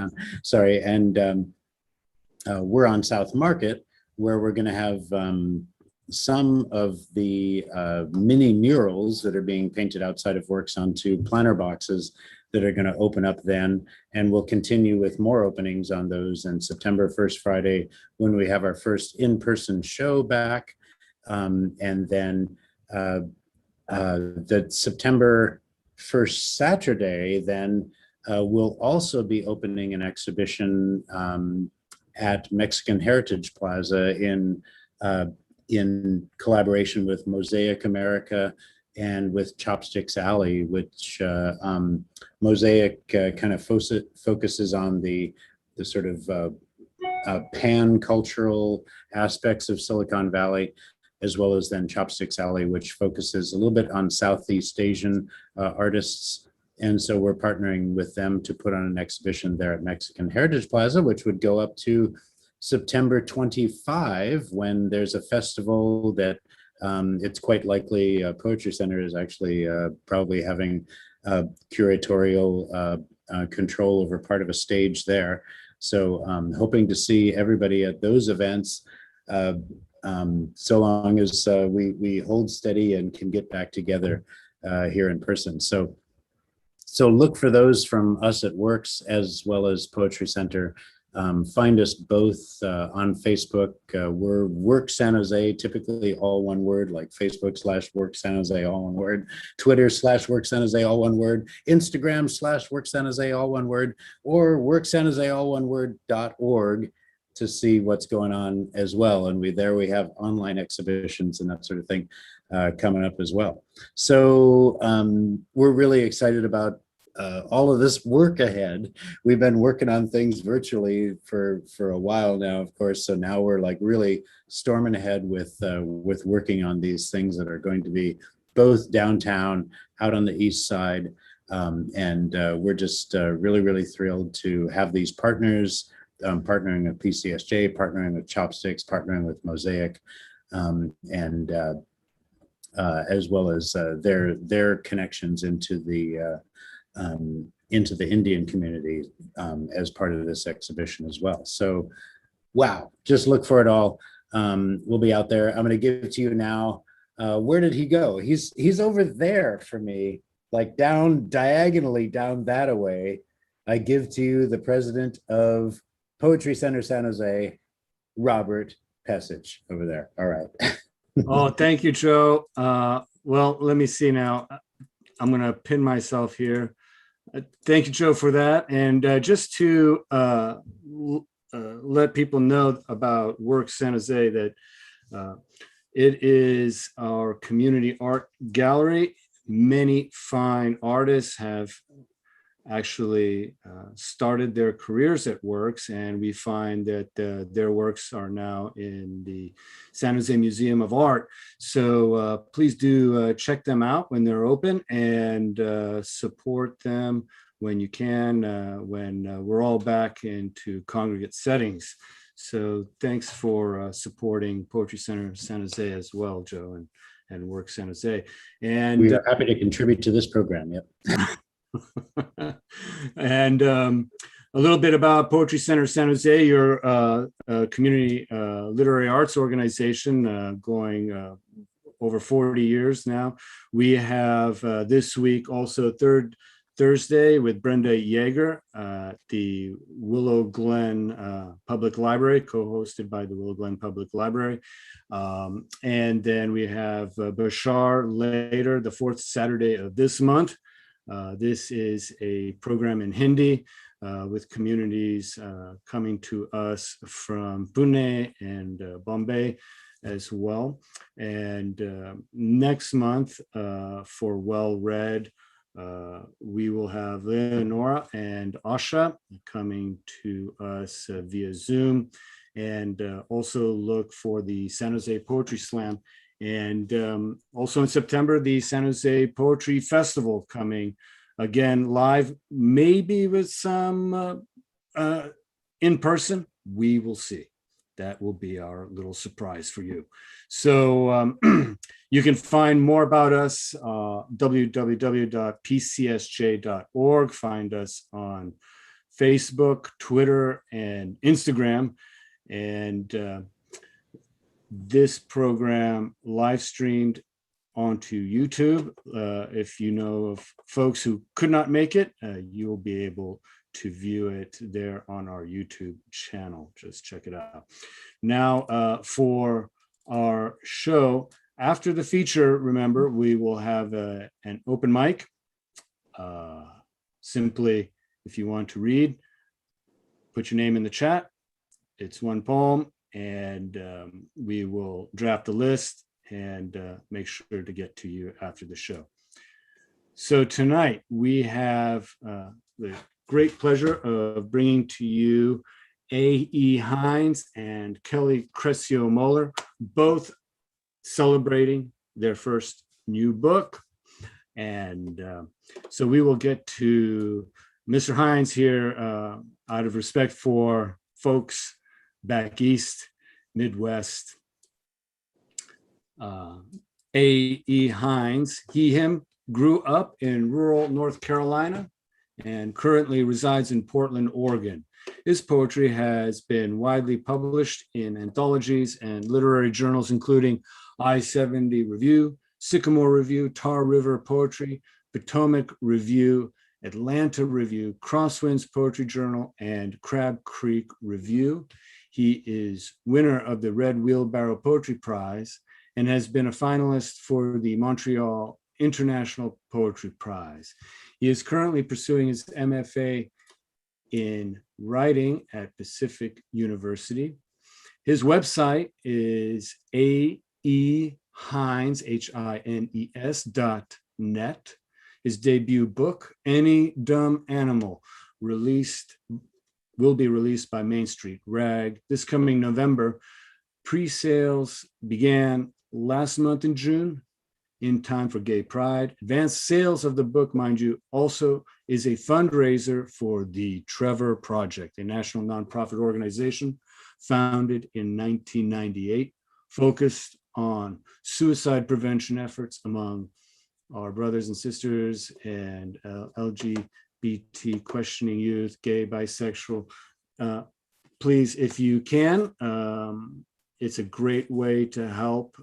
Chinatown. Sorry, and we're on South Market, where we're going to have some of the mini murals that are being painted outside of Works onto planter boxes that are going to open up then, and we'll continue with more openings on those. And September 1st Friday, when we have our first in-person show back, and then the September 1st Saturday, then we'll also be opening an exhibition at Mexican Heritage Plaza in collaboration with Mosaic America and with Chopsticks Alley, which Mosaic kind of focuses on the sort of pan-cultural aspects of Silicon Valley, as well as then Chopsticks Alley, which focuses a little bit on Southeast Asian artists. And so we're partnering with them to put on an exhibition there at Mexican Heritage Plaza, which would go up to September 25, when there's a festival that it's quite likely Poetry Center is actually probably having curatorial control over part of a stage there. So hoping to see everybody at those events, so long as we hold steady and can get back together here in person. So look for those from us at Works as well as Poetry Center. Find us both on Facebook. We're Works San Jose, typically all one word, like Facebook/Works San Jose, all one word, Twitter/Works San Jose, all one word, Instagram/Works San Jose, all one word, or Works San Jose, all one word.org to see what's going on as well. And we have online exhibitions and that sort of thing coming up as well. So we're really excited about all of this work ahead. We've been working on things virtually for a while now, of course. So now we're like really storming ahead with working on these things that are going to be both downtown, out on the east side. And we're just really, really thrilled to have these partners, partnering with PCSJ, partnering with Chopsticks, partnering with Mosaic, and as well as their connections into the Indian community as part of this exhibition as well. So, wow, just look for it all. We'll be out there. I'm going to give it to you now. Where did he go? He's over there for me, like down diagonally down that away. I give to you the president of Poetry Center San Jose, Robert Pesich, over there. All right. Oh, thank you, Joe. Well, let me see now. I'm going to pin myself here. Thank you, Joe, for that. And just to let people know about Works San Jose, that it is our community art gallery. Many fine artists have actually started their careers at Works, and we find that their works are now in the San Jose Museum of Art. So please do check them out when they're open, and support them when you can, when we're all back into congregate settings. So thanks for supporting Poetry Center San Jose as well, Joe, and Works San Jose. And we are happy to contribute to this program. Yep. And a little bit about Poetry Center San Jose, your community literary arts organization going over 40 years now. We have this week also third Thursday with Brenda Yeager at the Willow Glen Public Library, co-hosted by the Willow Glen Public Library. And then we have Bashar later, the fourth Saturday of this month. This is a program in Hindi with communities coming to us from Pune and Bombay as well. And next month for Well Read, we will have Leonora and Asha coming to us via Zoom, and also look for the San Jose Poetry Slam. And also in September, the San Jose Poetry Festival coming again live, maybe with some in person. We will see. That will be our little surprise for you. So you can find more about us, www.pcsj.org. Find us on Facebook, Twitter, and Instagram. And this program live streamed onto YouTube. If you know of folks who could not make it, you will be able to view it there on our YouTube channel. Just check it out. Now, for our show, after the feature, remember, we will have an open mic. Simply, if you want to read, put your name in the chat. It's one poem, and we will draft a list and make sure to get to you after the show. So tonight we have the great pleasure of bringing to you A.E. Hines and Kelly Cressio-Moeller, both celebrating their first new book. And so we will get to Mr. Hines here out of respect for folks back east, Midwest. A.E. Hines, him, grew up in rural North Carolina and currently resides in Portland, Oregon. His poetry has been widely published in anthologies and literary journals, including I-70 Review, Sycamore Review, Tar River Poetry, Potomac Review, Atlanta Review, Crosswinds Poetry Journal, and Crab Creek Review. He is winner of the Red Wheelbarrow Poetry Prize and has been a finalist for the Montreal International Poetry Prize. He is currently pursuing his MFA in writing at Pacific University. His website is A.E. Hines, HINES.net. His debut book, Any Dumb Animal, will be released by Main Street Rag this coming November. Pre-sales began last month in June, in time for Gay Pride. Advanced sales of the book, mind you, also is a fundraiser for the Trevor Project, a national nonprofit organization founded in 1998, focused on suicide prevention efforts among our brothers and sisters and LGBT questioning youth, gay, bisexual. Please, if you can, it's a great way to help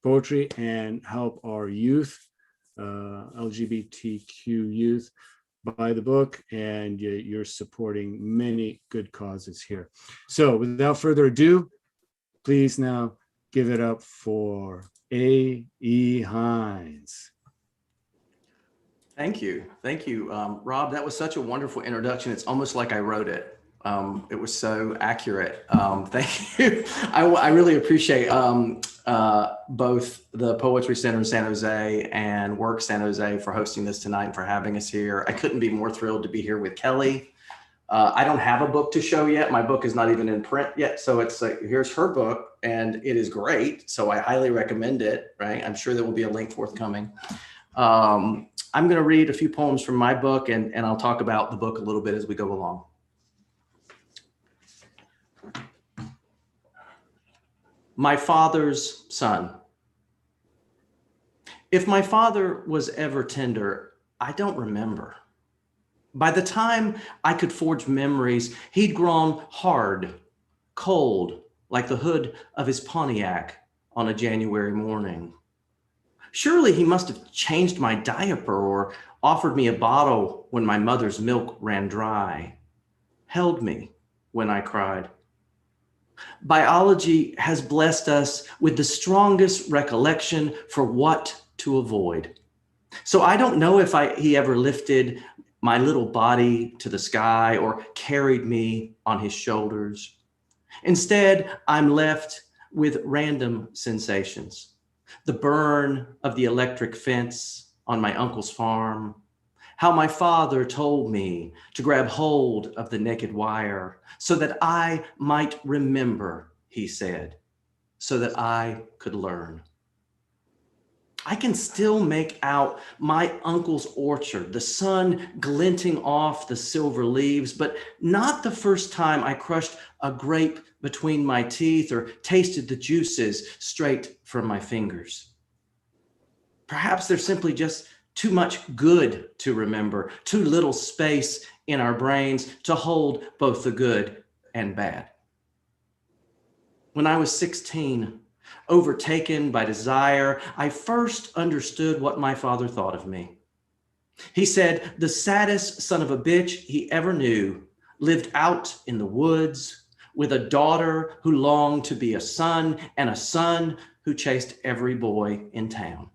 poetry and help our youth, LGBTQ youth, buy the book, and you're supporting many good causes here. So without further ado, please now give it up for A.E. Hines. Thank you. Thank you, Rob. That was such a wonderful introduction. It's almost like I wrote it. It was so accurate. Thank you. I really appreciate both the Poetry Center in San Jose and Work San Jose for hosting this tonight and for having us here. I couldn't be more thrilled to be here with Kelly. I don't have a book to show yet. My book is not even in print yet. So it's like, here's her book and it is great. So I highly recommend it, right? I'm sure there will be a link forthcoming. I'm going to read a few poems from my book and I'll talk about the book a little bit as we go along. My father's son. If my father was ever tender, I don't remember. By the time I could forge memories, he'd grown hard, cold, like the hood of his Pontiac on a January morning. Surely he must have changed my diaper or offered me a bottle when my mother's milk ran dry, held me when I cried. Biology has blessed us with the strongest recollection for what to avoid. So I don't know if he ever lifted my little body to the sky or carried me on his shoulders. Instead, I'm left with random sensations. The burn of the electric fence on my uncle's farm, how my father told me to grab hold of the naked wire so that I might remember, he said, so that I could learn. I can still make out my uncle's orchard, the sun glinting off the silver leaves, but not the first time I crushed a grape between my teeth or tasted the juices straight from my fingers. Perhaps they're simply just too much good to remember, too little space in our brains to hold both the good and bad. When I was 16, overtaken by desire, I first understood what my father thought of me. He said, the saddest son of a bitch he ever knew lived out in the woods with a daughter who longed to be a son and a son who chased every boy in town.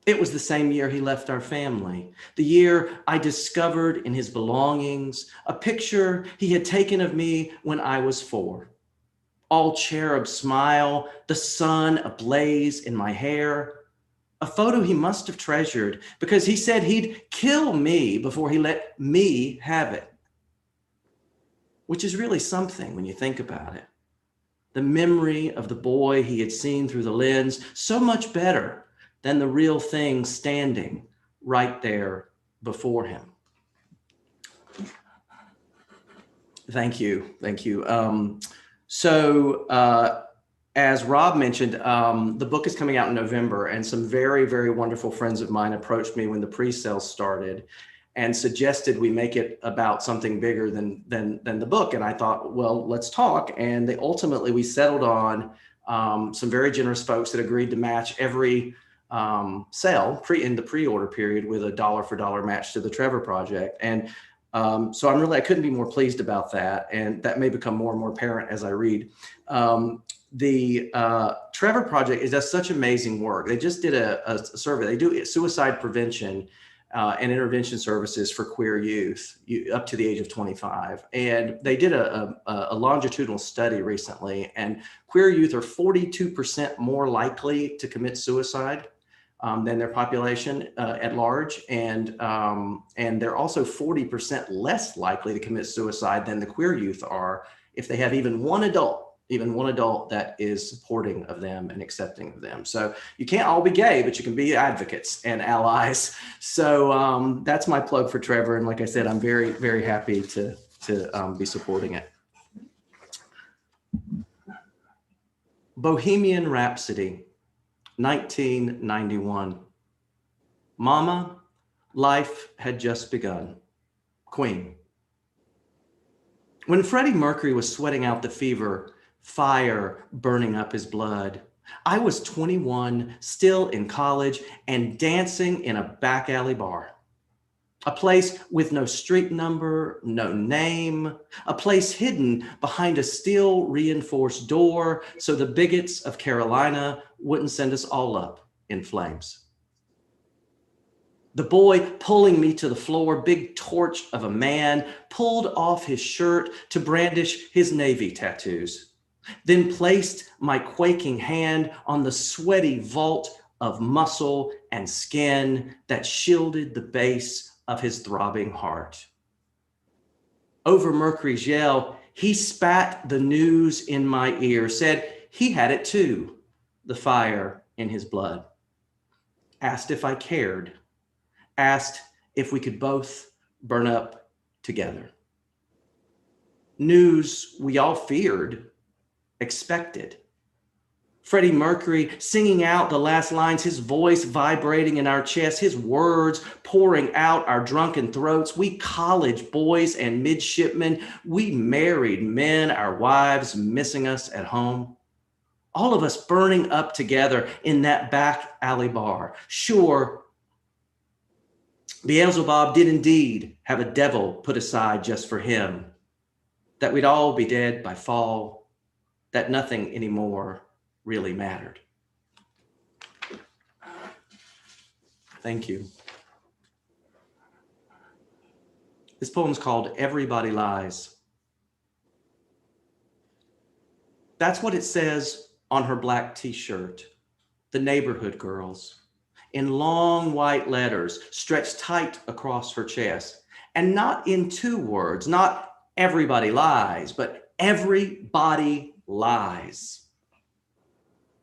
It was the same year he left our family, the year I discovered in his belongings a picture he had taken of me when I was 4. All cherub smile, the sun ablaze in my hair. A photo he must have treasured because he said he'd kill me before he let me have it. Which is really something when you think about it. The memory of the boy he had seen through the lens, so much better than the real thing standing right there before him. Thank you. As Rob mentioned, the book is coming out in November, and some very, very wonderful friends of mine approached me when the pre-sales started and suggested we make it about something bigger than the book. And I thought, well, let's talk. And we settled on some very generous folks that agreed to match every sale in the pre-order period with a dollar for dollar match to the Trevor Project. And so I couldn't be more pleased about that. And that may become more and more apparent as I read. The Trevor Project does such amazing work. They just did a survey. They do suicide prevention and intervention services for queer youth up to the age of 25. And they did a longitudinal study recently, and queer youth are 42% more likely to commit suicide than their population at large. And they're also 40% less likely to commit suicide than the queer youth are if they have even one adult that is supporting of them and accepting of them. So you can't all be gay, but you can be advocates and allies. So that's my plug for Trevor. And like I said, I'm very, very happy to be supporting it. Bohemian Rhapsody, 1991. Mama, life had just begun. Queen. When Freddie Mercury was sweating out the fever, fire burning up his blood, I was 21, still in college, and dancing in a back alley bar. A place with no street number, no name, a place hidden behind a steel reinforced door so the bigots of Carolina wouldn't send us all up in flames. The boy pulling me to the floor, big torch of a man, pulled off his shirt to brandish his Navy tattoos, then placed my quaking hand on the sweaty vault of muscle and skin that shielded the base of his throbbing heart. Over Mercury's yell, he spat the news in my ear, said he had it too, the fire in his blood. Asked if I cared, asked if we could both burn up together. News we all feared, expected. Freddie Mercury singing out the last lines, his voice vibrating in our chest, his words pouring out our drunken throats. We college boys and midshipmen, we married men, our wives missing us at home. All of us burning up together in that back alley bar. Sure, Beelzebub did indeed have a devil put aside just for him, that we'd all be dead by fall, that nothing anymore really mattered. Thank you. This poem's called Everybody Lies. That's what it says on her black t-shirt, the neighborhood girls, in long white letters stretched tight across her chest. And not in 2 words, not everybody lies, but everybody lies.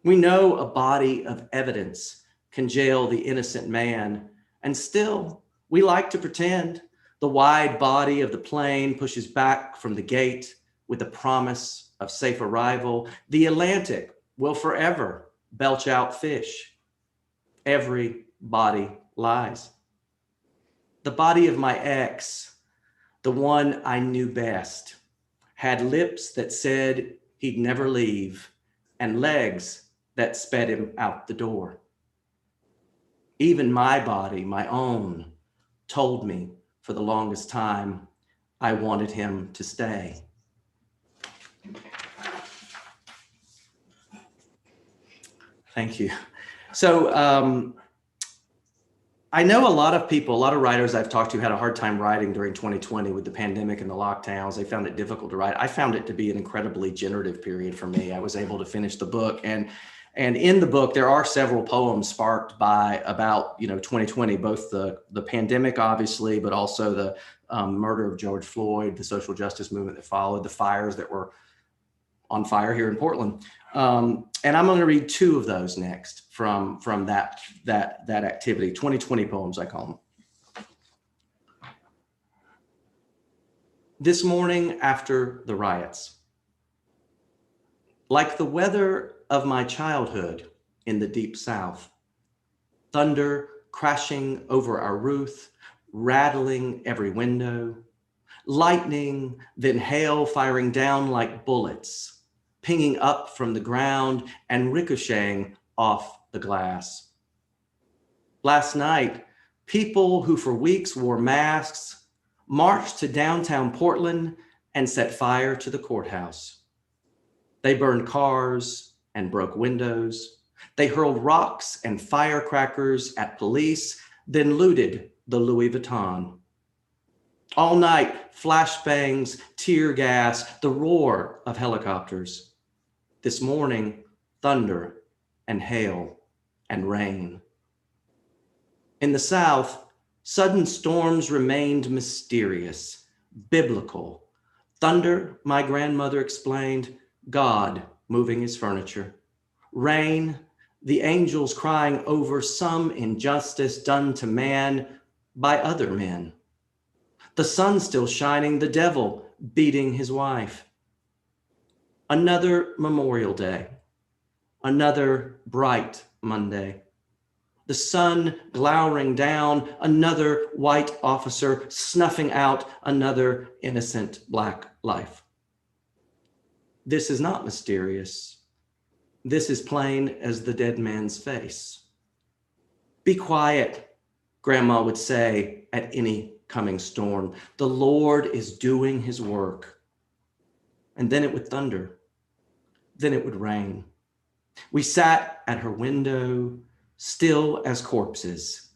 We know a body of evidence can jail the innocent man, and still we like to pretend the wide body of the plane pushes back from the gate with the promise of safe arrival. The Atlantic will forever belch out fish. Everybody body lies. The body of my ex, the one I knew best, had lips that said he'd never leave and legs that sped him out the door. Even my body, my own, told me for the longest time I wanted him to stay. Thank you. So I know a lot of people, a lot of writers I've talked to had a hard time writing during 2020 with the pandemic and the lockdowns. They found it difficult to write. I found it to be an incredibly generative period for me. I was able to finish the book, and in the book there are several poems sparked by about 2020, both the pandemic obviously, but also the murder of George Floyd, the social justice movement that followed, the fires that were on fire here in Portland. And I'm going to read two of those next from that activity, 2020 poems, I call them. This morning after the riots, like the weather of my childhood in the deep South, thunder crashing over our roof, rattling every window, lightning, then hail firing down like bullets, pinging up from the ground and ricocheting off the glass. Last night, people who for weeks wore masks marched to downtown Portland and set fire to the courthouse. They burned cars and broke windows. They hurled rocks and firecrackers at police, then looted the Louis Vuitton. All night, flashbangs, tear gas, the roar of helicopters. This morning, thunder and hail and rain. In the South, sudden storms remained mysterious, biblical. Thunder, my grandmother explained, God moving his furniture. Rain, the angels crying over some injustice done to man by other men. The sun still shining, the devil beating his wife. Another Memorial Day, another bright Monday. The sun glowering down, another white officer snuffing out another innocent Black life. This is not mysterious. This is plain as the dead man's face. Be quiet, Grandma would say at any coming storm. The Lord is doing his work. And then it would thunder. Then it would rain. We sat at her window, still as corpses,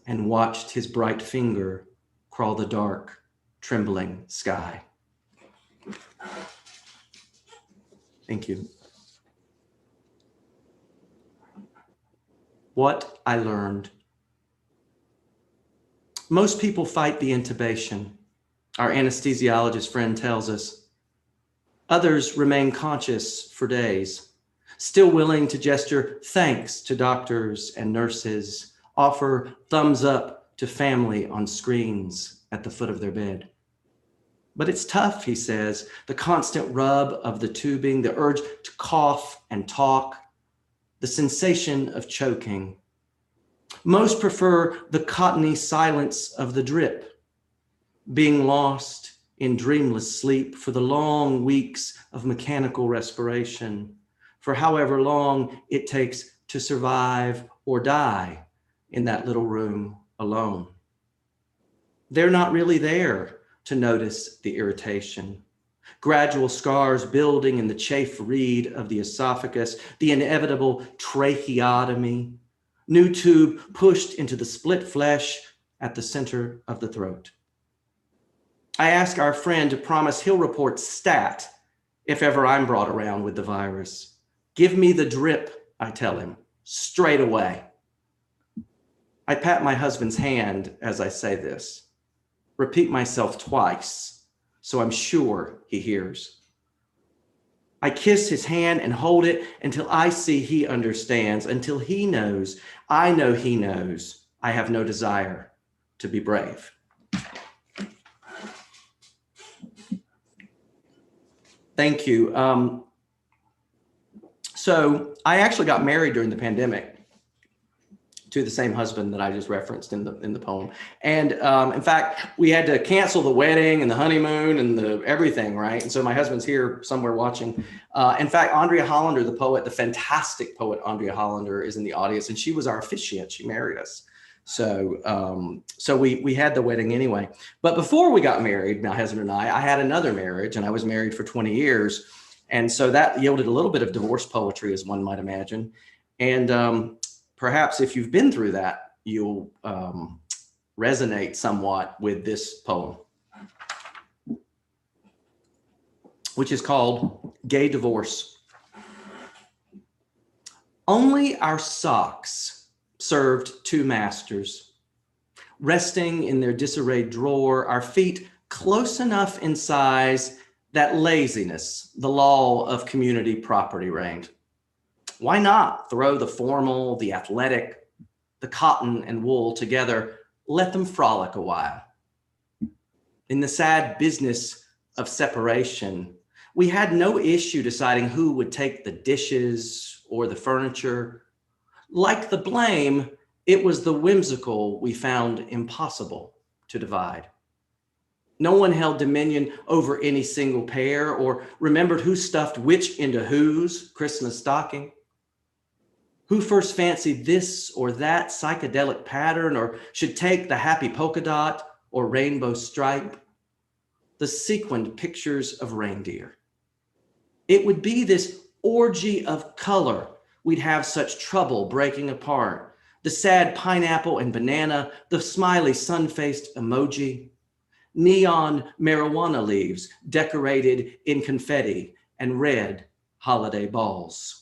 and watched his bright finger crawl the dark, trembling sky. Thank you. What I learned. Most people fight the intubation, our anesthesiologist friend tells us. Others remain conscious for days, still willing to gesture thanks to doctors and nurses, offer thumbs up to family on screens at the foot of their bed. But it's tough, he says, the constant rub of the tubing, the urge to cough and talk, the sensation of choking. Most prefer the cottony silence of the drip, being lost in dreamless sleep for the long weeks of mechanical respiration, for however long it takes to survive or die in that little room alone. They're not really there to notice the irritation, gradual scars building in the chafed reed of the esophagus, the inevitable tracheotomy, new tube pushed into the split flesh at the center of the throat. I ask our friend to promise he'll report stat if ever I'm brought around with the virus. Give me the drip, I tell him, straight away. I pat my husband's hand as I say this, repeat myself twice, so I'm sure he hears. I kiss his hand and hold it until I see he understands, until he knows, I know he knows, I have no desire to be brave. Thank you. So I actually got married during the pandemic to the same husband that I just referenced in the poem. And in fact, we had to cancel the wedding and the honeymoon and the everything, right? And so my husband's here somewhere watching. In fact, Andrea Hollander, the poet, the fantastic poet Andrea Hollander, is in the audience, and she was our officiant. She married us. So we had the wedding anyway. But before we got married, my husband and I had another marriage, and I was married for 20 years. And so that yielded a little bit of divorce poetry, as one might imagine. And perhaps if you've been through that, you'll resonate somewhat with this poem, which is called Gay Divorce. Only our socks served two masters, resting in their disarrayed drawer, our feet close enough in size that laziness, the law of community property, reigned. Why not throw the formal, the athletic, the cotton and wool together? Let them frolic a while. In the sad business of separation, we had no issue deciding who would take the dishes or the furniture. Like the blame, it was the whimsical we found impossible to divide. No one held dominion over any single pair or remembered who stuffed which into whose Christmas stocking. Who first fancied this or that psychedelic pattern, or should take the happy polka dot or rainbow stripe, the sequined pictures of reindeer. It would be this orgy of color we'd have such trouble breaking apart. The sad pineapple and banana, the smiley sun-faced emoji, neon marijuana leaves decorated in confetti and red holiday balls.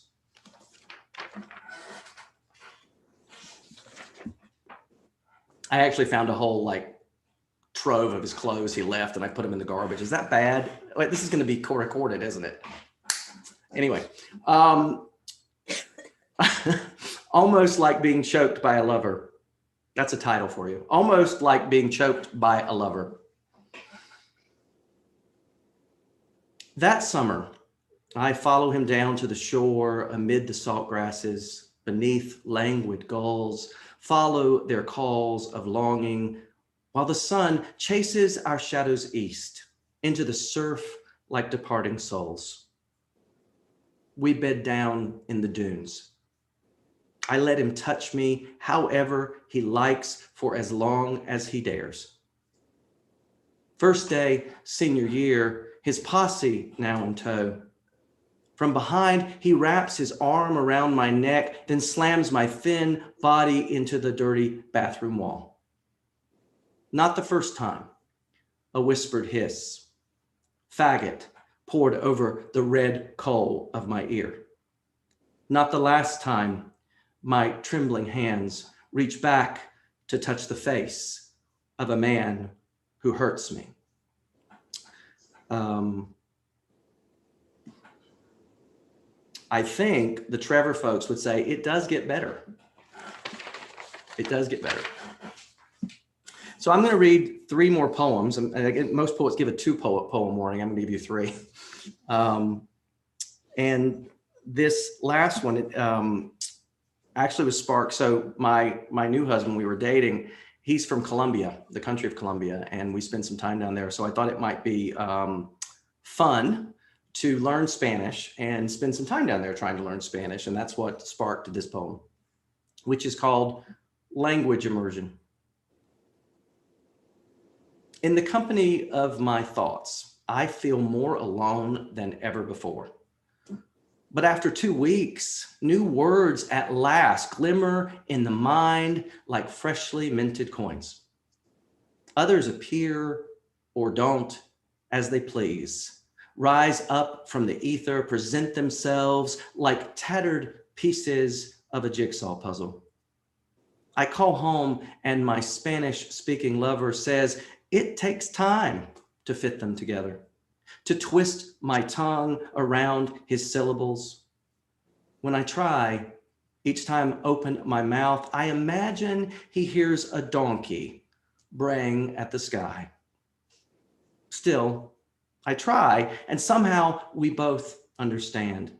I actually found a whole trove of his clothes he left, and I put them in the garbage. Is that bad? Wait, this is going to be recorded, isn't it? Anyway, almost like being choked by a lover. That's a title for you. Almost like being choked by a lover. That summer, I follow him down to the shore amid the salt grasses, beneath languid gulls, follow their calls of longing, while the sun chases our shadows east into the surf like departing souls. We bed down in the dunes. I let him touch me however he likes for as long as he dares. First day, senior year, his posse now in tow. From behind, he wraps his arm around my neck, then slams my thin body into the dirty bathroom wall. Not the first time, a whispered hiss. Faggot poured over the red coal of my ear. Not the last time, my trembling hands reach back to touch the face of a man who hurts me. I think the Trevor folks would say it does get better. It does get better. So I'm going to read three more poems. And again, most poets give a two-poem warning. I'm going to give you three. And this last one, it actually was sparked. So my new husband, we were dating, he's from Colombia, the country of Colombia, and we spent some time down there. So I thought it might be fun to learn Spanish and spend some time down there trying to learn Spanish. And that's what sparked this poem, which is called Language Immersion. In the company of my thoughts, I feel more alone than ever before. But after 2 weeks, new words at last glimmer in the mind like freshly minted coins. Others appear or don't as they please, rise up from the ether, present themselves like tattered pieces of a jigsaw puzzle. I call home and my Spanish-speaking lover says it takes time to fit them together, to twist my tongue around his syllables. When I try, each time open my mouth, I imagine he hears a donkey braying at the sky. Still, I try, and somehow we both understand.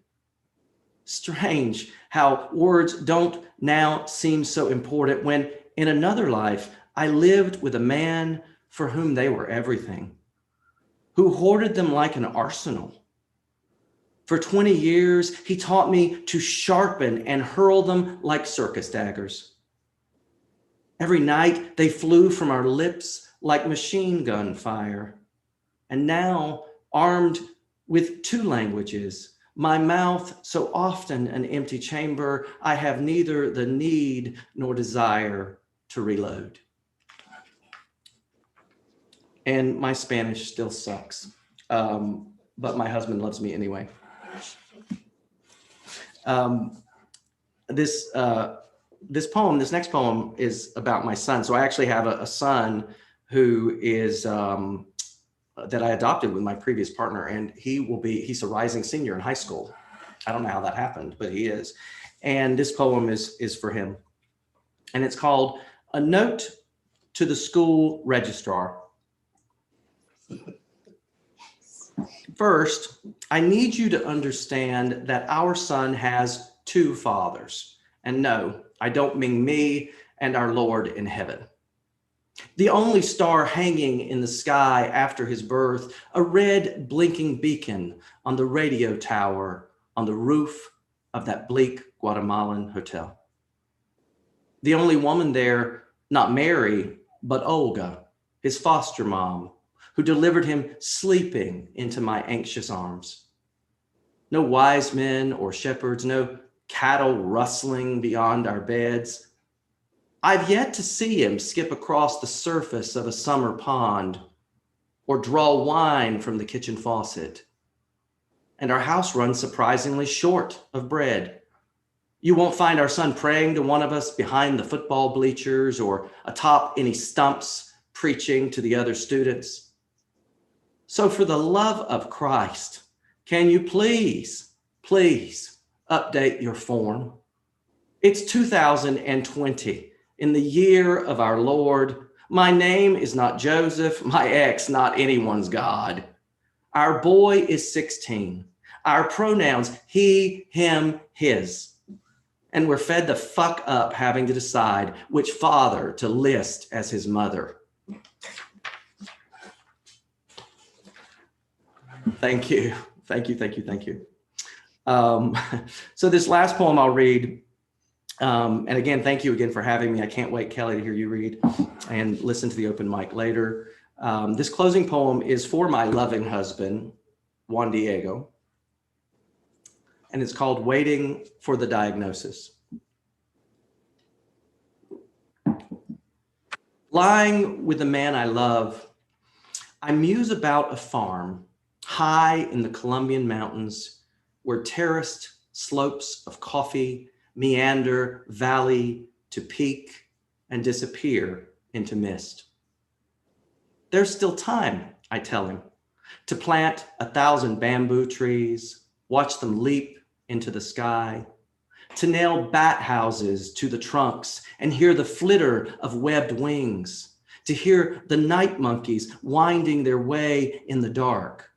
Strange how words don't now seem so important when in another life I lived with a man for whom they were everything, who hoarded them like an arsenal. For 20 years, he taught me to sharpen and hurl them like circus daggers. Every night they flew from our lips like machine gun fire. And now, armed with 2 languages, my mouth so often an empty chamber, I have neither the need nor desire to reload. And my Spanish still sucks, but my husband loves me anyway. This next poem is about my son. So I actually have a son who is, that I adopted with my previous partner, and he's a rising senior in high school. I don't know how that happened, but he is. And this poem is for him. And it's called A Note to the School Registrar. First, I need you to understand that our son has 2 fathers. And no, I don't mean me and our Lord in heaven. The only star hanging in the sky after his birth, a red blinking beacon on the radio tower on the roof of that bleak Guatemalan hotel. The only woman there, not Mary, but Olga, his foster mom, who delivered him sleeping into my anxious arms. No wise men or shepherds, no cattle rustling beyond our beds. I've yet to see him skip across the surface of a summer pond or draw wine from the kitchen faucet. And our house runs surprisingly short of bread. You won't find our son praying to one of us behind the football bleachers or atop any stumps preaching to the other students. So for the love of Christ, can you please update your form? It's 2020. In the year of our Lord. My name is not Joseph, my ex, not anyone's God. Our boy is 16. Our pronouns, he, him, his. And we're fed the fuck up having to decide which father to list as his mother. Thank you. So this last poem I'll read. And again, thank you again for having me. I can't wait, Kelly, to hear you read and listen to the open mic later. This closing poem is for my loving husband, Juan Diego, and it's called Waiting for the Diagnosis. Lying with the man I love, I muse about a farm high in the Colombian mountains where terraced slopes of coffee meander valley to peak and disappear into mist. There's still time, I tell him, to plant 1,000 bamboo trees, watch them leap into the sky, to nail bat houses to the trunks and hear the flitter of webbed wings, to hear the night monkeys winding their way in the dark,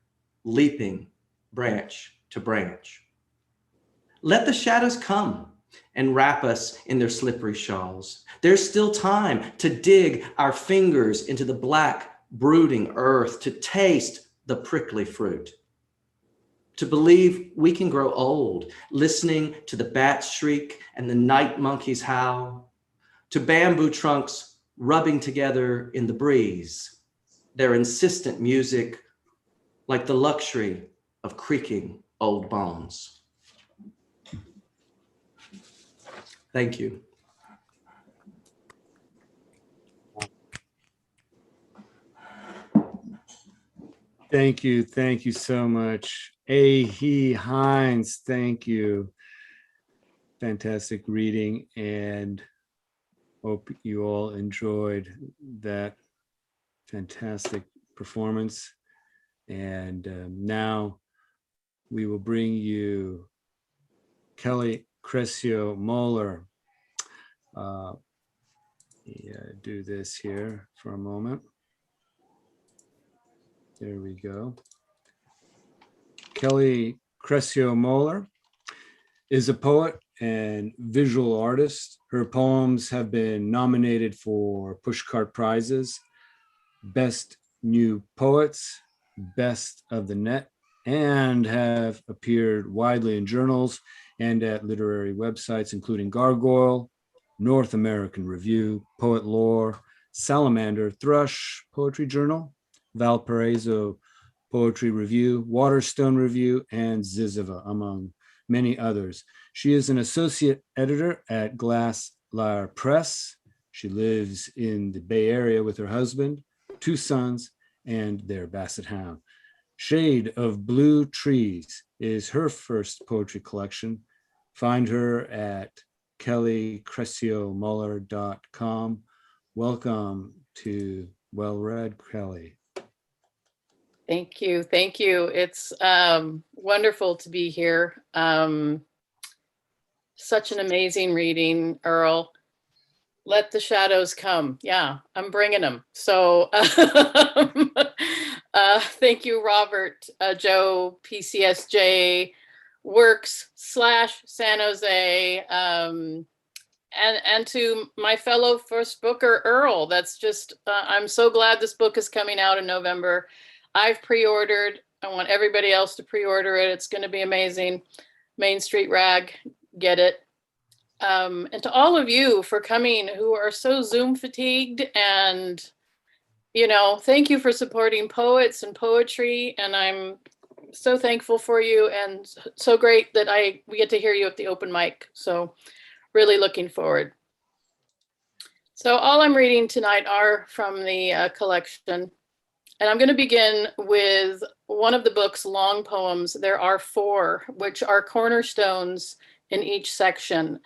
leaping branch to branch. Let the shadows come and wrap us in their slippery shawls. There's still time to dig our fingers into the black, brooding earth, to taste the prickly fruit, to believe we can grow old, listening to the bat shriek and the night monkeys howl, to bamboo trunks rubbing together in the breeze, their insistent music like the luxury of creaking old bones. Thank you. Thank you so much. Hines, thank you. Fantastic reading, and hope you all enjoyed that fantastic performance. And now we will bring you Kelly Cressio-Moeller. Do this here for a moment. There we go. Kelly Cressio-Moeller is a poet and visual artist. Her poems have been nominated for Pushcart Prizes, Best New Poets, Best of the Net, and have appeared widely in journals and at literary websites, including Gargoyle, North American Review, Poet Lore, Salamander, Thrush Poetry Journal, Valparaiso Poetry Review, Waterstone Review, and Ziziva, among many others. She is an associate editor at Glass Lyre Press. She lives in the Bay Area with her husband, 2 sons, and their basset hound. Shade of Blue Trees is her first poetry collection. Find her at kellycressiomoeller.com. Welcome to Well Read, Kelly. Thank you. Thank you. It's wonderful to be here. Such an amazing reading, Earl. Let the shadows come. Yeah, I'm bringing them. So thank you, Robert, Joe, PCSJ, Works / San Jose, and to my fellow first booker, Earl. That's just, I'm so glad this book is coming out in November. I've pre-ordered. I want everybody else to pre-order it. It's going to be amazing. Main Street Rag, get it. And to all of you for coming who are so Zoom fatigued, and, you know, thank you for supporting poets and poetry. And I'm so thankful for you, and so great that we get to hear you at the open mic. So really looking forward. So all I'm reading tonight are from the collection. And I'm going to begin with one of the book's long poems. There are 4, which are cornerstones in each section.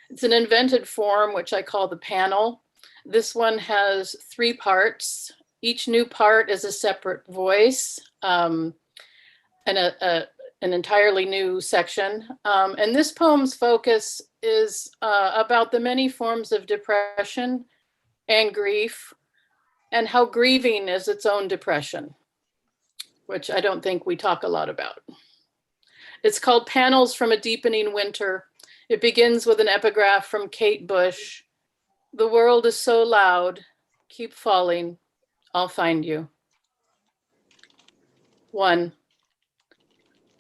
It's an invented form, which I call the panel. This one has 3 parts. Each new part is a separate voice and an entirely new section. And this poem's focus is about the many forms of depression and grief, and how grieving is its own depression, which I don't think we talk a lot about. It's called Panels from a Deepening Winter. It begins with an epigraph from Kate Bush. The world is so loud, keep falling, I'll find you. 1.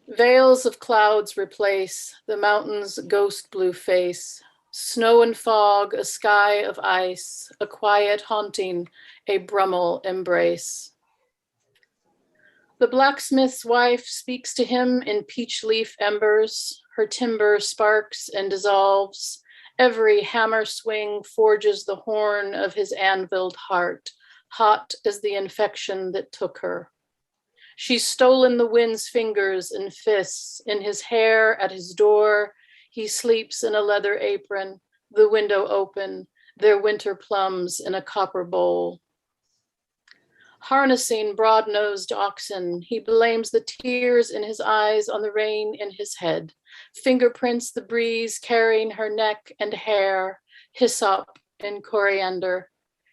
Veils of clouds replace the mountain's ghost blue face. Snow and fog, a sky of ice, a quiet haunting, a Brummel embrace. The blacksmith's wife speaks to him in peach leaf embers. Her timber sparks and dissolves. Every hammer swing forges the horn of his anviled heart, hot as the infection that took her. She's stolen the wind's fingers and fists. In his hair, at his door, he sleeps in a leather apron, the window open, their winter plums in a copper bowl. Harnessing broad-nosed oxen, he blames the tears in his eyes on the rain in his head. Fingerprints the breeze carrying her neck and hair, hyssop and coriander.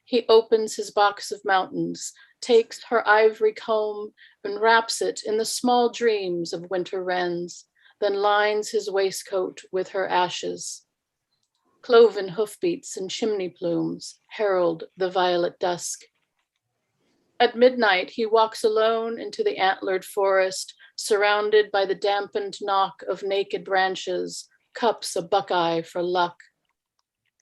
He opens his box of mountains, takes her ivory comb and wraps it in the small dreams of winter wrens, then lines his waistcoat with her ashes. Cloven hoofbeats and chimney plumes herald the violet dusk. At midnight, he walks alone into the antlered forest, surrounded by the dampened knock of naked branches, cups a buckeye for luck.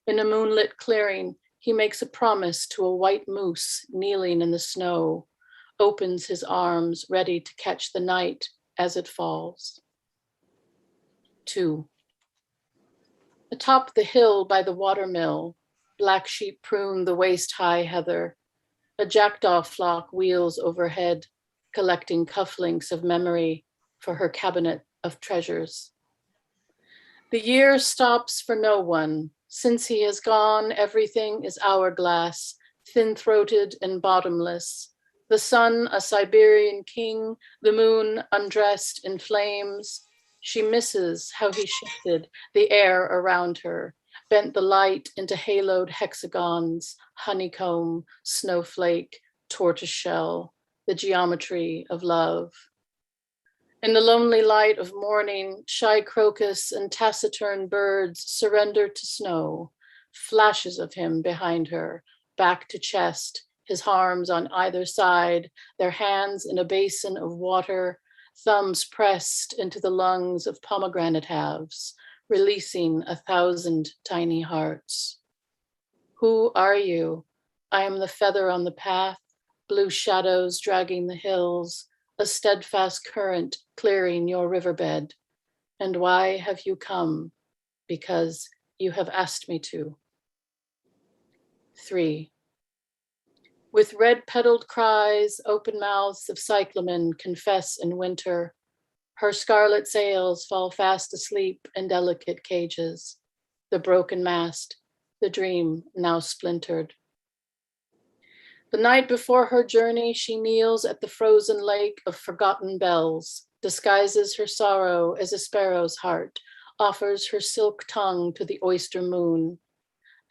In a moonlit clearing, he makes a promise to a white moose kneeling in the snow, opens his arms ready to catch the night as it falls. 2. Atop the hill by the watermill, black sheep prune the waist-high heather. A jackdaw flock wheels overhead, collecting cufflinks of memory for her cabinet of treasures. The year stops for no one. Since he has gone, everything is hourglass, thin-throated and bottomless. The sun, a Siberian king, the moon undressed in flames. She misses how he shifted the air around her, bent the light into haloed hexagons, honeycomb, snowflake, tortoiseshell, the geometry of love. In the lonely light of morning, shy crocus and taciturn birds surrender to snow, flashes of him behind her, back to chest, his arms on either side, their hands in a basin of water, thumbs pressed into the lungs of pomegranate halves, releasing 1,000 tiny hearts. Who are you? I am the feather on the path, blue shadows dragging the hills, a steadfast current clearing your riverbed. And why have you come? Because you have asked me to. 3. With red-petaled cries, open mouths of cyclamen confess in winter. Her scarlet sails fall fast asleep in delicate cages. The broken mast, the dream now splintered. The night before her journey, she kneels at the frozen lake of forgotten bells, disguises her sorrow as a sparrow's heart, offers her silk tongue to the oyster moon.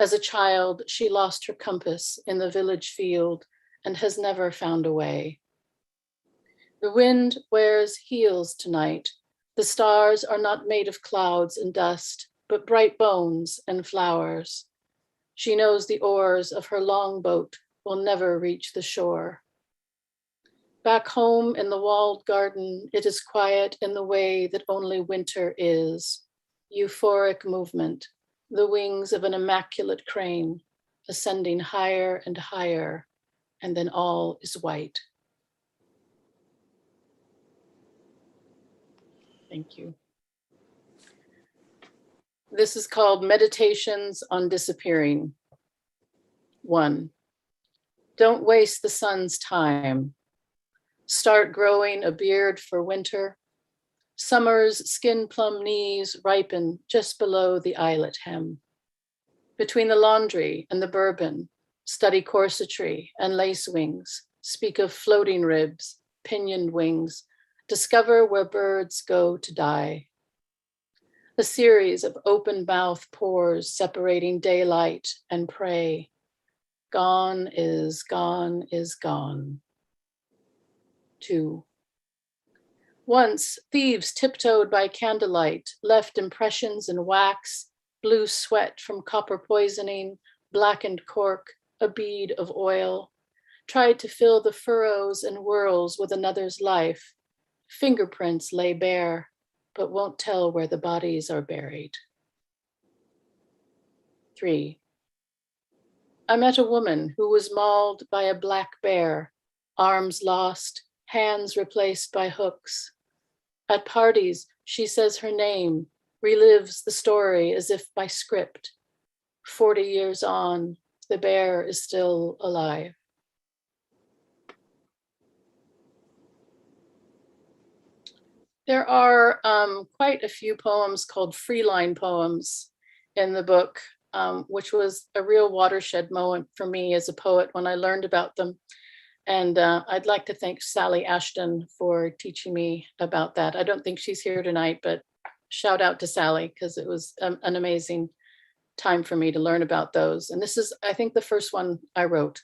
As a child, she lost her compass in the village field and has never found a way. The wind wears heels tonight. The stars are not made of clouds and dust, but bright bones and flowers. She knows the oars of her longboat will never reach the shore. Back home in the walled garden, it is quiet in the way that only winter is. Euphoric movement, the wings of an immaculate crane, ascending higher and higher, and then all is white. Thank you. This is called Meditations on Disappearing. 1. Don't waste the sun's time. Start growing a beard for winter. Summer's skin plum knees ripen just below the eyelet hem. Between the laundry and the bourbon, study corsetry and lace wings, speak of floating ribs, pinioned wings, discover where birds go to die. A series of open mouth pores separating daylight and prey. Gone is gone is gone. 2. Once, thieves tiptoed by candlelight, left impressions in wax, blue sweat from copper poisoning, blackened cork, a bead of oil, tried to fill the furrows and whirls with another's life. Fingerprints lay bare, but won't tell where the bodies are buried. 3. I met a woman who was mauled by a black bear, arms lost, hands replaced by hooks. At parties, she says her name, relives the story as if by script. 40 years on, the bear is still alive. There are quite a few poems called freeline poems in the book, which was a real watershed moment for me as a poet when I learned about them. And I'd like to thank Sally Ashton for teaching me about that. I don't think she's here tonight, but shout out to Sally, because it was an amazing time for me to learn about those. And this is, I think, the first one I wrote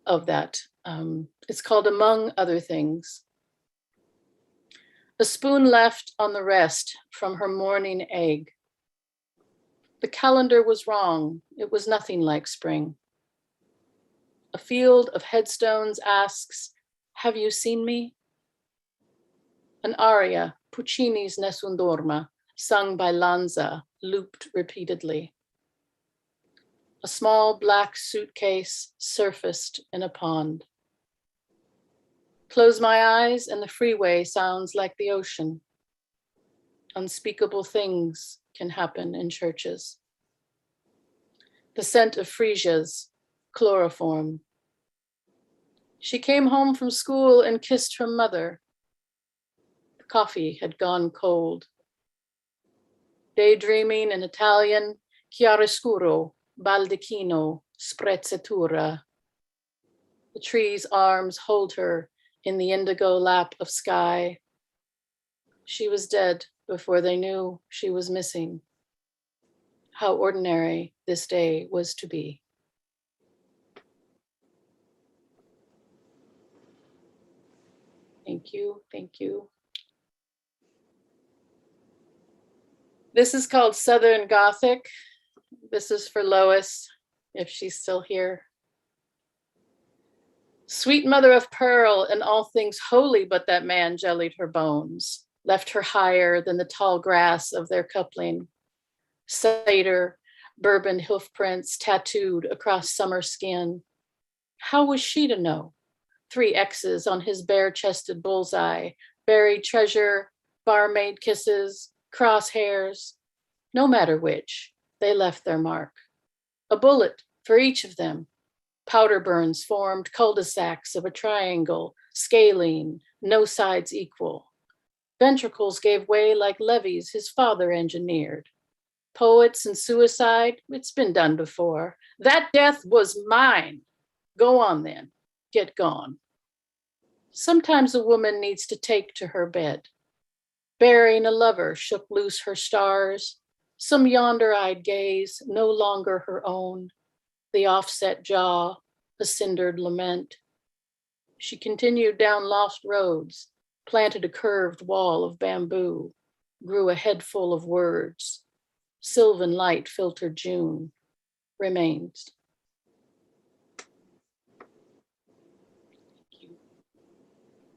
of that. It's called Among Other Things. A spoon left on the rest from her morning egg. The calendar was wrong. It was nothing like spring. A field of headstones asks, have you seen me? An aria, Puccini's Nessun Dorma, sung by Lanza, looped repeatedly. A small black suitcase surfaced in a pond. Close my eyes and the freeway sounds like the ocean. Unspeakable things can happen in churches. The scent of freesias, chloroform. She came home from school and kissed her mother. The coffee had gone cold. Daydreaming in Italian, chiaroscuro, baldacchino, sprezzatura. The tree's arms hold her in the indigo lap of sky. She was dead before they knew she was missing. How ordinary this day was to be. Thank you, thank you. This is called Southern Gothic. This is for Lois, if she's still here. Sweet mother of pearl and all things holy, but that man jellied her bones, left her higher than the tall grass of their coupling. Satyr, bourbon hoofprints tattooed across summer skin. How was she to know? 3 X's on his bare-chested bullseye, buried treasure, barmaid kisses, crosshairs. No matter which, they left their mark. A bullet for each of them. Powder burns formed cul-de-sacs of a triangle, scalene, no sides equal. Ventricles gave way like levees his father engineered. Poets and suicide, it's been done before. That death was mine. Go on then, get gone. Sometimes a woman needs to take to her bed. Burying a lover shook loose her stars, some yonder-eyed gaze no longer her own, the offset jaw, a cindered lament. She continued down lost roads, planted a curved wall of bamboo, grew a head full of words. Sylvan light filtered June, remains.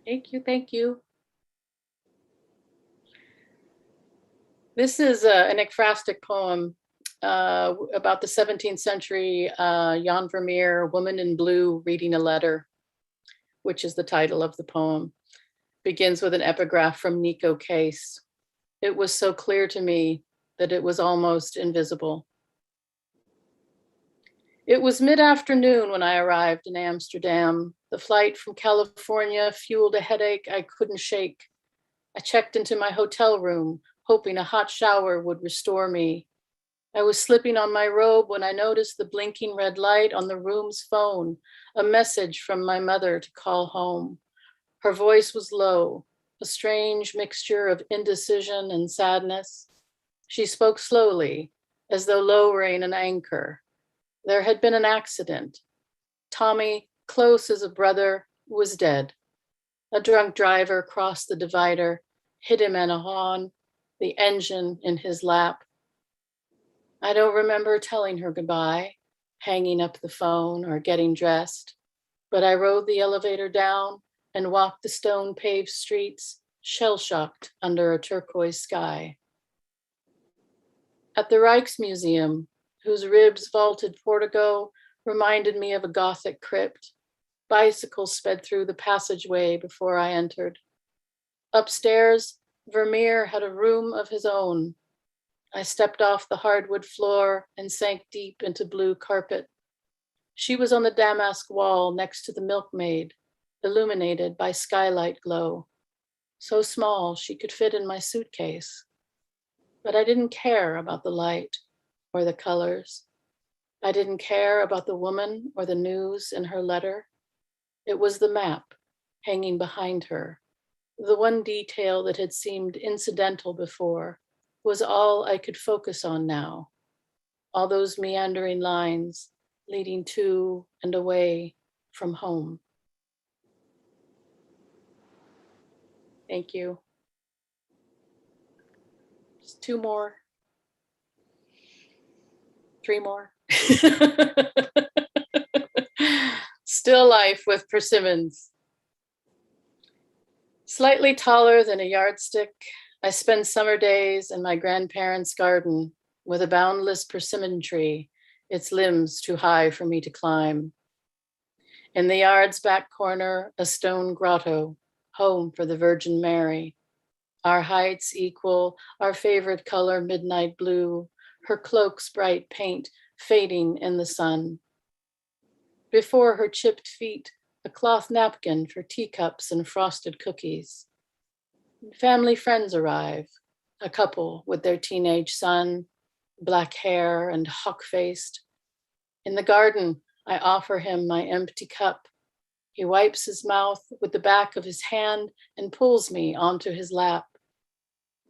Thank you, thank you. This is an ekphrastic poem about the 17th century Jan Vermeer, Woman in Blue Reading a Letter, which is the title of the poem. Begins with an epigraph from Nico Case. It was so clear to me that it was almost invisible. It was mid-afternoon when I arrived in Amsterdam. The flight from California fueled a headache I couldn't shake. I checked into my hotel room, hoping a hot shower would restore me. I was slipping on my robe when I noticed the blinking red light on the room's phone, a message from my mother to call home. Her voice was low, a strange mixture of indecision and sadness. She spoke slowly, as though lowering an anchor. There had been an accident. Tommy, close as a brother, was dead. A drunk driver crossed the divider, hit him in a horn, the engine in his lap. I don't remember telling her goodbye, hanging up the phone or getting dressed, but I rode the elevator down and walked the stone-paved streets, shell-shocked under a turquoise sky. At the Rijksmuseum, whose ribs vaulted portico reminded me of a Gothic crypt, bicycles sped through the passageway before I entered. Upstairs, Vermeer had a room of his own. I stepped off the hardwood floor and sank deep into blue carpet. She was on the damask wall next to the milkmaid, illuminated by skylight glow. So small she could fit in my suitcase. But I didn't care about the light or the colors. I didn't care about the woman or the news in her letter. It was the map hanging behind her. The one detail that had seemed incidental before was all I could focus on now. All those meandering lines leading to and away from home. Thank you. Just 2 more. 3 more. Still life with persimmons. Slightly taller than a yardstick, I spend summer days in my grandparents' garden with a boundless persimmon tree, its limbs too high for me to climb. In the yard's back corner, a stone grotto, home for the Virgin Mary. Our heights equal, our favorite color midnight blue, her cloak's bright paint fading in the sun. Before her chipped feet, a cloth napkin for teacups and frosted cookies. Family friends arrive, a couple with their teenage son, black hair and hawk-faced. In the garden, I offer him my empty cup. He wipes his mouth with the back of his hand and pulls me onto his lap.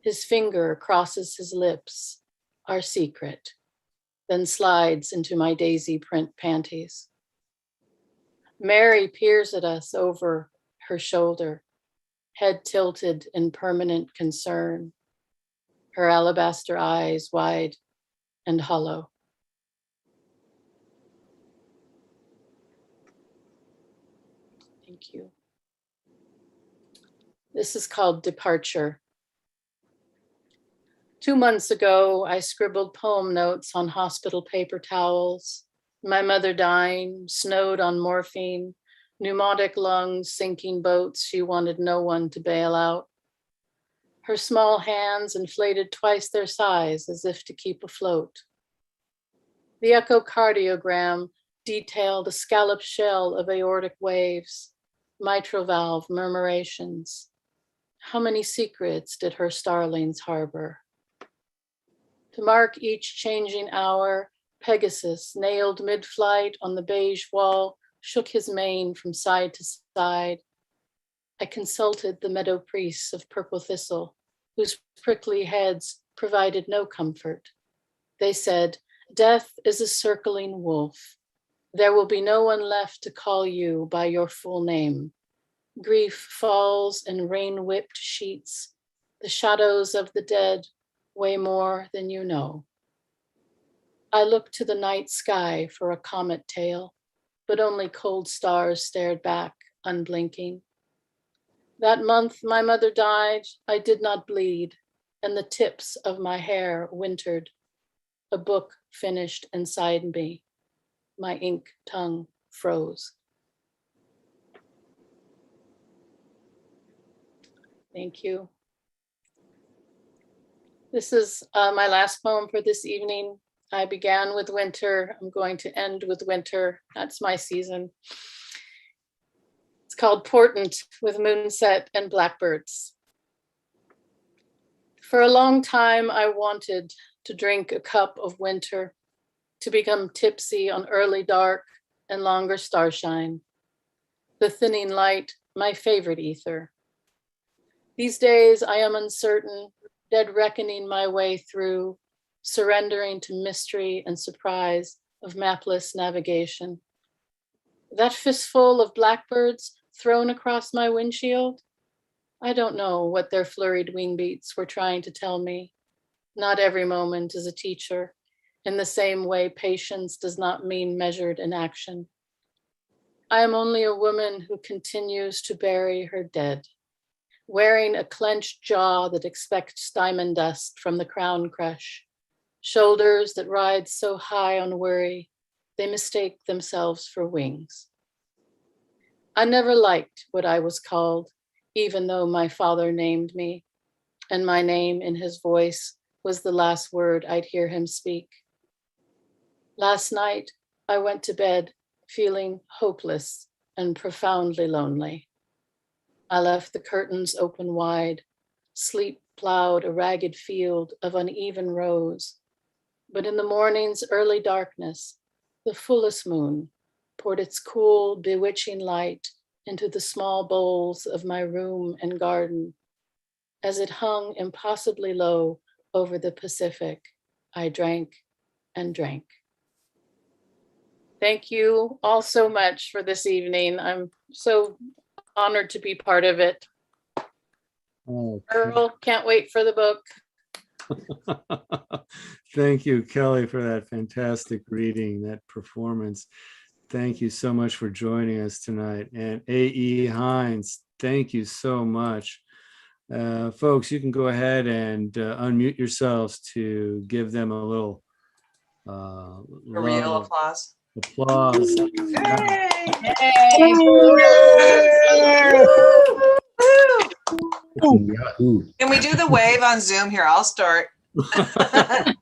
His finger crosses his lips, our secret, then slides into my daisy print panties. Mary peers at us over her shoulder, head tilted in permanent concern. her alabaster eyes wide and hollow. Thank you. This is called Departure. 2 months ago, I scribbled poem notes on hospital paper towels. My mother dying, snowed on morphine, pneumatic lungs sinking boats she wanted no one to bail out. Her small hands inflated twice their size as if to keep afloat. The echocardiogram detailed a scalloped shell of aortic waves, mitral valve murmurations. How many secrets did her starlings harbor? To mark each changing hour, Pegasus, nailed mid-flight on the beige wall, shook his mane from side to side. I consulted the meadow priests of purple thistle, whose prickly heads provided no comfort. They said, death is a circling wolf. There will be no one left to call you by your full name. Grief falls in rain-whipped sheets. The shadows of the dead weigh more than you know. I looked to the night sky for a comet tail, but only cold stars stared back, unblinking. That month my mother died, I did not bleed, and the tips of my hair wintered. A book finished inside me. My ink tongue froze. Thank you. This is my last poem for this evening. I began with winter. I'm going to end with winter. That's my season. It's called Portent with Moonset and Blackbirds. For a long time, I wanted to drink a cup of winter, to become tipsy on early dark and longer starshine. The thinning light, my favorite ether. These days I am uncertain, dead reckoning my way through, surrendering to mystery and surprise of mapless navigation. That fistful of blackbirds thrown across my windshield, I don't know what their flurried wing beats were trying to tell me. Not every moment is a teacher, in the same way patience does not mean measured in action. I am only a woman who continues to bury her dead, wearing a clenched jaw that expects diamond dust from the crown crush, shoulders that ride so high on worry, they mistake themselves for wings. I never liked what I was called, even though my father named me, and my name in his voice was the last word I'd hear him speak. Last night, I went to bed feeling hopeless and profoundly lonely. I left the curtains open wide. Sleep plowed a ragged field of uneven rows. But in the morning's early darkness, the fullest moon poured its cool, bewitching light into the small bowls of my room and garden. As it hung impossibly low over the Pacific, I drank and drank. Thank you all so much for this evening. I'm so honored to be part of it. Okay. Earl, can't wait for the book. Thank you, Kelly, for that fantastic reading, that performance. Thank you so much for joining us tonight. And A.E. Hines, thank you so much. Folks, you can go ahead and unmute yourselves to give them a little A real applause. applause. Yahoo. Can we do the wave on Zoom here? I'll start. There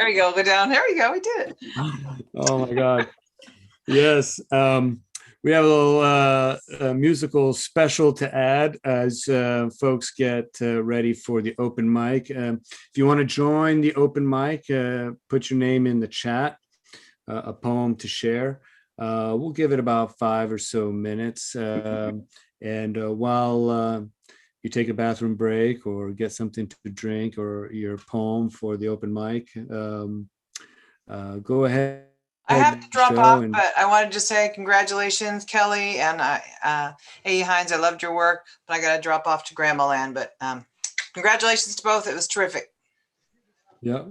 we go. Go down. There we go. We did it. Oh my God. Yes. We have a little musical special to add as folks get ready for the open mic. If you want to join the open mic, put your name in the chat, a poem to share. We'll give it about 5 or so minutes. And while you take a bathroom break or get something to drink or your poem for the open mic, go ahead. I have to drop Joe, off, and- but I wanted to say congratulations, Kelly and A.E. Hines. I loved your work, but I got to drop off to Grandma Land. But Congratulations to both. It was terrific. Yeah,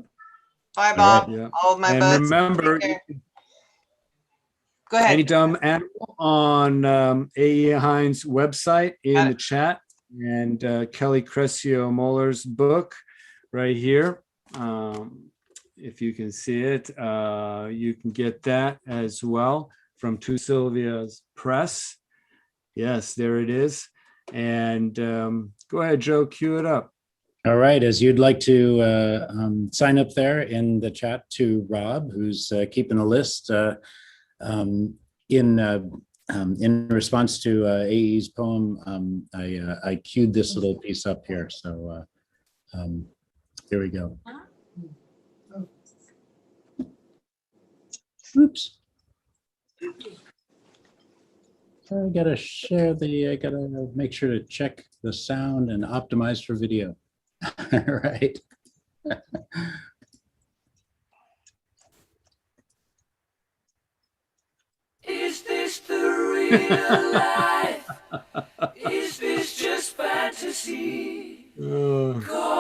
Bye, All Bob. yeah. All of my And buds. remember, Take care. Go ahead. any dumb animal on A.E. Hines' website in Got the chat, and Kelly Cressio-Moeller's book right here. If you can see it, you can get that as well from Two Sylvia's Press. Yes, there it is. And go ahead, Joe, cue it up. All right, as you'd like to sign up there in the chat to Rob, who's keeping a list in response to AE's poem. I queued this little piece up here, so here we go. Oops. I gotta share I gotta make sure to check the sound and optimize for video. All right. Is this the real life? Is this just fantasy? Oh. Call